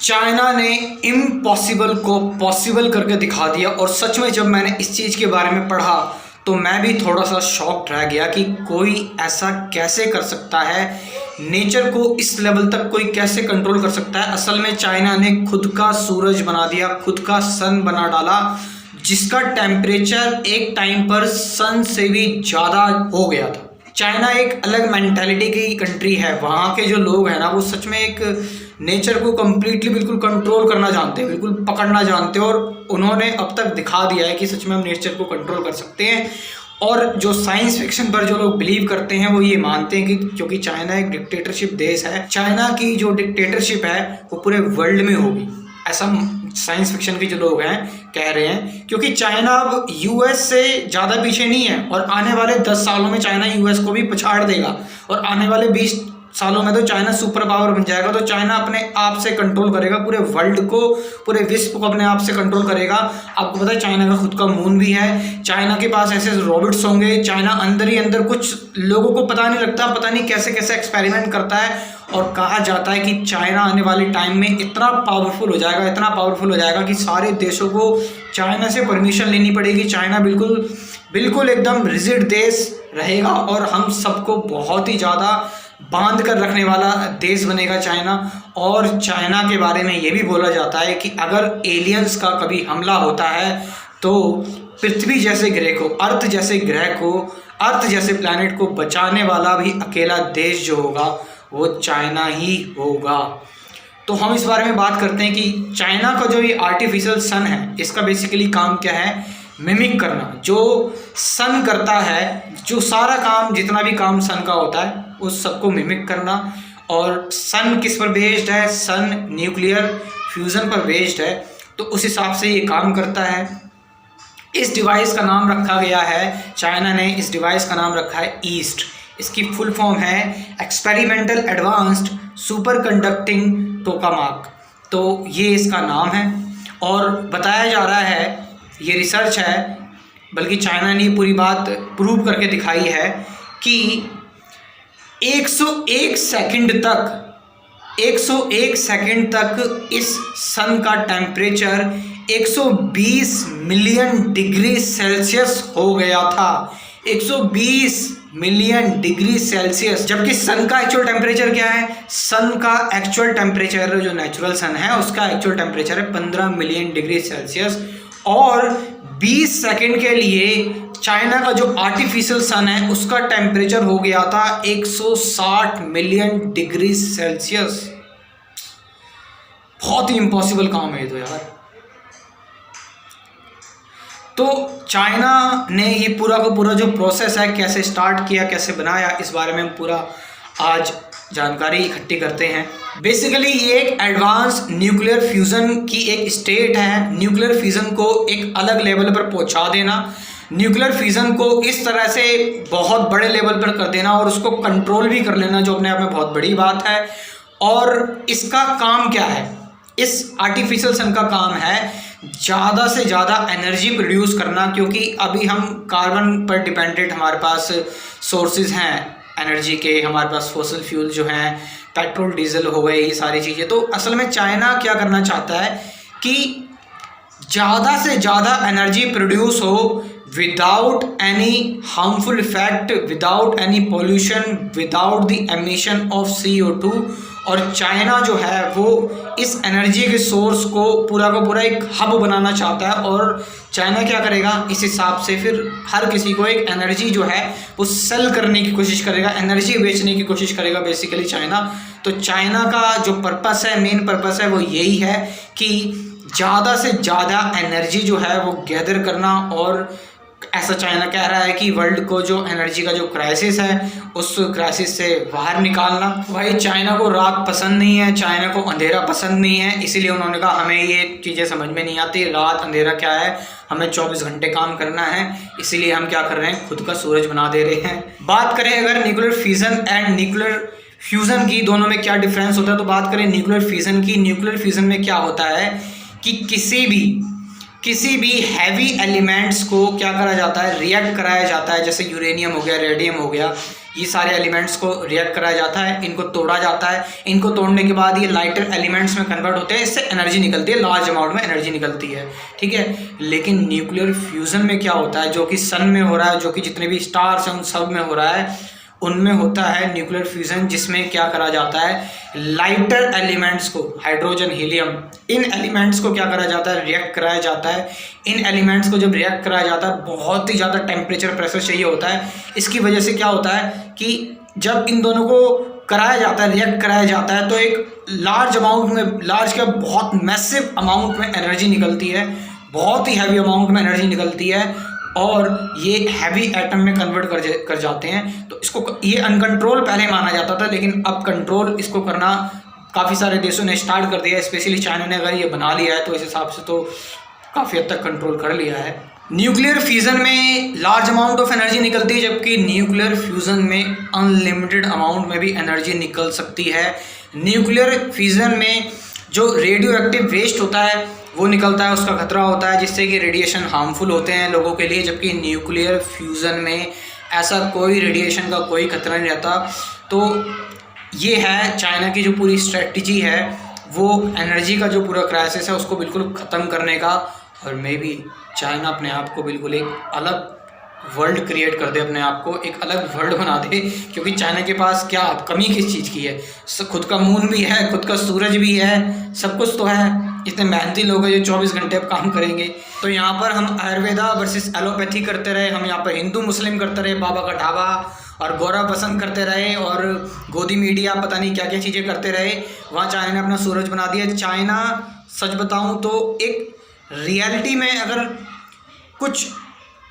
China ने impossible को possible करके दिखा दिया। और सच में जब मैंने इस चीज़ के बारे में पढ़ा तो मैं भी थोड़ा सा शॉक्ड रह गया कि कोई ऐसा कैसे कर सकता है, नेचर को इस लेवल तक कोई कैसे कंट्रोल कर सकता है। असल में चाइना ने खुद का सूरज बना दिया, खुद का सन बना डाला, जिसका टेम्परेचर एक टाइम पर सन से भी ज़्यादा हो गया था। चाइना एक अलग मेंटालिटी की कंट्री है। वहाँ के जो लोग हैं ना, वो सच में एक नेचर को कम्प्लीटली बिल्कुल कंट्रोल करना जानते हैं, बिल्कुल पकड़ना जानते हैं। और उन्होंने अब तक दिखा दिया है कि सच में हम नेचर को कंट्रोल कर सकते हैं। और जो साइंस फिक्शन पर जो लोग बिलीव करते हैं वो ये मानते हैं कि क्योंकि चाइना एक डिक्टेटरशिप देश है, चाइना की जो डिक्टेटरशिप है वो पूरे वर्ल्ड में होगी, ऐसा साइंस फिक्शन के जो लोग हैं कह रहे हैं। क्योंकि चाइना अब यूएस से ज़्यादा पीछे नहीं है और आने वाले 10 सालों में चाइना यूएस को भी पछाड़ देगा। और आने वाले 20 सालों में तो चाइना सुपर पावर बन जाएगा। तो चाइना अपने आप से कंट्रोल करेगा पूरे वर्ल्ड को, पूरे विश्व को अपने आप से कंट्रोल करेगा। आपको पता है चाइना का खुद का मून भी है, चाइना के पास ऐसे रोबोट्स होंगे। चाइना अंदर ही अंदर कुछ लोगों को पता नहीं लगता, पता नहीं कैसे कैसे एक्सपेरिमेंट करता है। और कहा जाता है कि चाइना आने वाले टाइम में इतना पावरफुल हो जाएगा, इतना पावरफुल हो जाएगा कि सारे देशों को चाइना से परमिशन लेनी पड़ेगी। चाइना बिल्कुल बिल्कुल एकदम रिजिड देश रहेगा और हम सबको बहुत ही ज़्यादा बांध कर रखने वाला देश बनेगा चाइना। और चाइना के बारे में ये भी बोला जाता है कि अगर एलियंस का कभी हमला होता है तो पृथ्वी जैसे ग्रह को, अर्थ जैसे ग्रह को, अर्थ जैसे प्लैनेट को बचाने वाला भी अकेला देश जो होगा वो चाइना ही होगा। तो हम इस बारे में बात करते हैं कि चाइना का जो ये आर्टिफिशियल सन है, इसका बेसिकली काम क्या है? मिमिक करना। जो सन करता है, जो सारा काम, जितना भी काम सन का होता है उस सबको मिमिक करना। और सन किस पर बेस्ड है? सन न्यूक्लियर फ्यूज़न पर बेस्ड है, तो उस हिसाब से ये काम करता है। इस डिवाइस का नाम रखा गया है, चाइना ने इस डिवाइस का नाम रखा है ईस्ट। इसकी फुल फॉर्म है एक्सपेरिमेंटल एडवांस्ड सुपर कंडक्टिंग टोकामाक। तो ये इसका नाम है। और बताया जा रहा है, ये रिसर्च है, बल्कि चाइना ने पूरी बात प्रूव करके दिखाई है कि 101 सेकंड तक इस सन का टेम्परेचर 120 मिलियन डिग्री सेल्सियस हो गया था। 120 मिलियन डिग्री सेल्सियस। जबकि सन का एक्चुअल टेम्परेचर क्या है? सन का एक्चुअल टेम्परेचर, जो नेचुरल सन है उसका एक्चुअल टेम्परेचर है 15 मिलियन डिग्री सेल्सियस। और 20 सेकंड के लिए चाइना का जो आर्टिफिशियल सन है उसका टेम्परेचर हो गया था 160 मिलियन डिग्री सेल्सियस। बहुत ही इम्पॉसिबल काम है ये तो यार। तो चाइना ने ये पूरा का पूरा जो प्रोसेस है, कैसे स्टार्ट किया, कैसे बनाया, इस बारे में हम पूरा आज जानकारी इकट्ठी करते हैं। बेसिकली ये एक एडवांस न्यूक्लियर फ्यूज़न की एक स्टेट है। न्यूक्लियर फ्यूज़न को एक अलग लेवल पर पहुंचा देना, न्यूक्लियर फ्यूज़न को इस तरह से बहुत बड़े लेवल पर कर देना और उसको कंट्रोल भी कर लेना, जो अपने आप में बहुत बड़ी बात है। और इसका काम क्या है? इस आर्टिफिशियल सन का काम है ज़्यादा से ज़्यादा एनर्जी प्रोड्यूस करना। क्योंकि अभी हम कार्बन पर डिपेंडेंट, हमारे पास सोर्सेज हैं एनर्जी के, हमारे पास फॉसिल फ्यूल जो हैं, पेट्रोल डीजल हो गए, ये सारी चीज़ें। तो असल में चाइना क्या करना चाहता है कि ज़्यादा से ज़्यादा एनर्जी प्रोड्यूस हो without any harmful effect, without any pollution, without the emission of CO2। और चाइना जो है वो इस एनर्जी के सोर्स को पूरा का पूरा एक हब बनाना चाहता है। और चाइना क्या करेगा, इस हिसाब से फिर हर किसी को एक एनर्जी जो है वो सेल करने की कोशिश करेगा, एनर्जी बेचने की कोशिश करेगा बेसिकली चाइना। तो चाइना का जो पर्पस है, मेन पर्पस है, वो यही है कि ज़्यादा से ज़्यादा एनर्जी जो है वो गैदर करना। और ऐसा चाइना कह रहा है कि वर्ल्ड को जो एनर्जी का जो क्राइसिस है उस क्राइसिस से बाहर निकालना। भाई चाइना को रात पसंद नहीं है, चाइना को अंधेरा पसंद नहीं है, इसीलिए उन्होंने कहा हमें ये चीज़ें समझ में नहीं आती, रात अंधेरा क्या है, हमें 24 घंटे काम करना है। इसीलिए हम क्या कर रहे हैं, खुद का सूरज बना दे रहे हैं। बात करें अगर nuclear fission and nuclear fusion की, दोनों में क्या डिफरेंस होता है, तो बात करें न्यूक्लियर फिजन की। न्यूक्लियर फिजन में क्या होता है कि किसी भी हैवी एलिमेंट्स को क्या करा जाता है, रिएक्ट कराया जाता है। जैसे यूरेनियम हो गया, रेडियम हो गया, ये सारे एलिमेंट्स को रिएक्ट कराया जाता है, इनको तोड़ा जाता है, इनको तोड़ने के बाद ये लाइटर एलिमेंट्स में कन्वर्ट होते हैं, इससे एनर्जी निकलती है, लार्ज अमाउंट में एनर्जी निकलती है, ठीक है। लेकिन न्यूक्लियर फ्यूज़न में क्या होता है, जो कि सन में हो रहा है, जो कि जितने भी स्टार्स हैं उन सब में हो रहा है, उनमें होता है न्यूक्लियर फ्यूज़न, जिसमें क्या करा जाता है, लाइटर एलिमेंट्स को, हाइड्रोजन, हीलियम, इन एलिमेंट्स को क्या करा जाता है, रिएक्ट कराया जाता है। इन एलिमेंट्स को जब रिएक्ट कराया जाता है, बहुत ही ज़्यादा टेम्परेचर प्रेशर चाहिए होता है। इसकी वजह से क्या होता है कि जब इन दोनों को कराया जाता है, रिएक्ट कराया जाता है, तो एक लार्ज अमाउंट में, लार्ज का बहुत मैसिव अमाउंट में एनर्जी निकलती है, बहुत ही हैवी अमाउंट में एनर्जी निकलती है, और ये हैवी एटम में कन्वर्ट कर जाते हैं। तो इसको, ये अनकंट्रोल पहले माना जाता था, लेकिन अब कंट्रोल इसको करना काफ़ी सारे देशों ने स्टार्ट कर दिया है, स्पेशली चाइना ने अगर ये बना लिया है तो इस हिसाब से तो काफ़ी हद तक कंट्रोल कर लिया है। न्यूक्लियर फ्यूज़न में लार्ज अमाउंट ऑफ एनर्जी निकलती है, जबकि न्यूक्लियर फ्यूज़न में अनलिमिटेड अमाउंट में भी एनर्जी निकल सकती है। न्यूक्लियर फ्यूज़न में जो रेडियो एक्टिव वेस्ट होता है वो निकलता है, उसका खतरा होता है, जिससे कि रेडिएशन हार्मफुल होते हैं लोगों के लिए, जबकि न्यूक्लियर फ्यूज़न में ऐसा कोई रेडिएशन का कोई खतरा नहीं रहता। तो ये है चाइना की जो पूरी स्ट्रेटजी है, वो एनर्जी का जो पूरा क्राइसिस है उसको बिल्कुल ख़त्म करने का, और मे बी चाइना अपने आप को बिल्कुल एक अलग वर्ल्ड क्रिएट कर दे, अपने आप को एक अलग वर्ल्ड बना दे, क्योंकि चाइना के पास क्या कमी किस चीज़ की है, खुद का मून भी है, खुद का सूरज भी है, सब कुछ तो है। इतने मेहनती लोग हैं जो 24 घंटे अब काम करेंगे। तो यहाँ पर हम आयुर्वेदा वर्सेस एलोपैथी करते रहे, हम यहाँ पर हिंदू मुस्लिम करते रहे, बाबा का ढाबा और गौरव पसंद करते रहे, और गोदी मीडिया पता नहीं क्या क्या चीज़ें करते रहे। वहाँ चाइना ने अपना सूरज बना दिया। चाइना, सच बताऊँ तो एक रियलिटी में अगर कुछ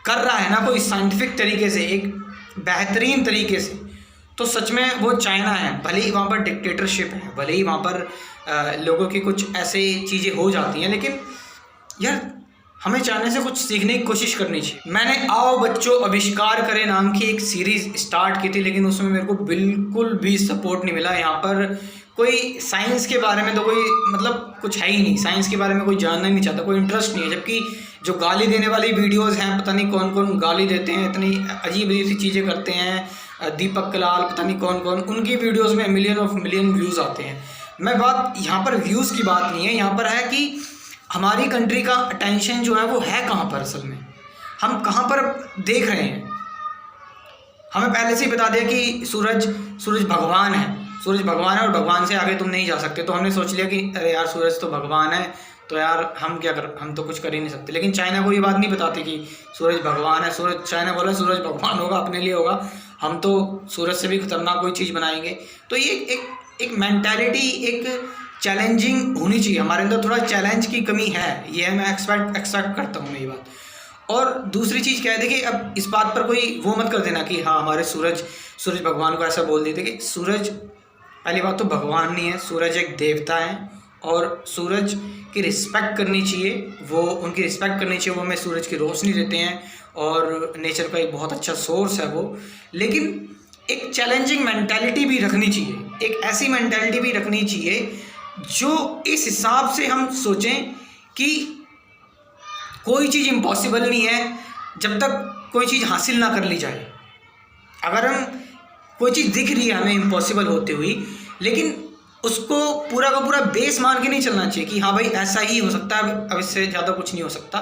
कर रहा है ना कोई साइंटिफिक तरीके से, एक बेहतरीन तरीके से, तो सच में वो चाइना है। भले ही वहाँ पर डिक्टेटरशिप है, भले ही वहाँ पर लोगों की कुछ ऐसे चीज़ें हो जाती हैं, लेकिन यार हमें चाइना से कुछ सीखने की कोशिश करनी चाहिए। मैंने आओ बच्चों आविष्कार करें नाम की एक सीरीज़ स्टार्ट की थी, लेकिन उसमें मेरे को बिल्कुल भी सपोर्ट नहीं मिला। यहाँ पर कोई साइंस के बारे में तो कोई मतलब कुछ है ही नहीं, साइंस के बारे में कोई जानना ही नहीं चाहता, कोई इंटरेस्ट नहीं है। जबकि जो गाली देने वाली वीडियोस हैं, पता नहीं कौन कौन गाली देते हैं, इतनी अजीब अजीब सी चीज़ें करते हैं, दीपक कलाल, पता नहीं कौन कौन, उनकी वीडियोस में मिलियन व्यूज़ आते हैं। मैं बात यहाँ पर व्यूज़ की बात नहीं है, यहाँ पर है कि हमारी कंट्री का अटेंशन जो है वो है कहाँ पर, असल में हम कहाँ पर देख रहे हैं। हमें पहले से ही बता दिया कि सूरज भगवान है, सूरज भगवान है और भगवान से आगे तुम नहीं जा सकते। तो हमने सोच लिया कि अरे यार सूरज तो भगवान है, तो यार हम क्या कर, हम तो कुछ कर ही नहीं सकते। लेकिन चाइना को ये बात नहीं बताती कि सूरज भगवान है। सूरज, चाइना बोला सूरज भगवान होगा, अपने लिए होगा, हम तो सूरज से भी खतरनाक कोई चीज़ बनाएंगे। तो ये एक मेंटालिटी, एक चैलेंजिंग होनी चाहिए हमारे अंदर, थोड़ा चैलेंज की कमी है, ये मैं एक्सपेक्ट करता हूँ मैं ये बात। और दूसरी चीज़ क्या है, देखिए अब इस बात पर कोई वो मत कर देना कि हाँ हमारे सूरज भगवान को ऐसा बोल देते कि सूरज, पहली बात तो भगवान नहीं है, सूरज एक देवता है, और सूरज की रिस्पेक्ट करनी चाहिए, वो उनकी रिस्पेक्ट करनी चाहिए, वो हमें सूरज की रोशनी देते हैं और नेचर का एक बहुत अच्छा सोर्स है वो। लेकिन एक चैलेंजिंग मेंटालिटी भी रखनी चाहिए, एक ऐसी मेंटालिटी भी रखनी चाहिए जो इस हिसाब से हम सोचें कि कोई चीज़ इम्पॉसिबल नहीं है जब तक कोई चीज़ हासिल ना कर ली जाए। अगर हम कोई चीज़ दिख रही है हमें इम्पॉसिबल होती हुई, लेकिन उसको पूरा का पूरा बेस मान के नहीं चलना चाहिए कि हाँ भाई ऐसा ही हो सकता है, अब इससे ज़्यादा कुछ नहीं हो सकता,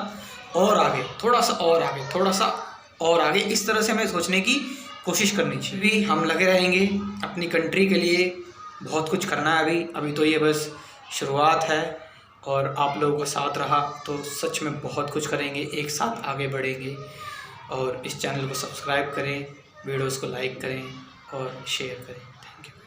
और आगे थोड़ा सा और आगे, थोड़ा सा और आगे, इस तरह से हमें सोचने की कोशिश करनी चाहिए। भी हम लगे रहेंगे अपनी कंट्री के लिए, बहुत कुछ करना है अभी तो ये बस शुरुआत है, और आप लोगों का साथ रहा तो सच में बहुत कुछ करेंगे, एक साथ आगे बढ़ेंगे। और इस चैनल को सब्सक्राइब करें, वीडियोस को लाइक करें और शेयर करें। Thank you.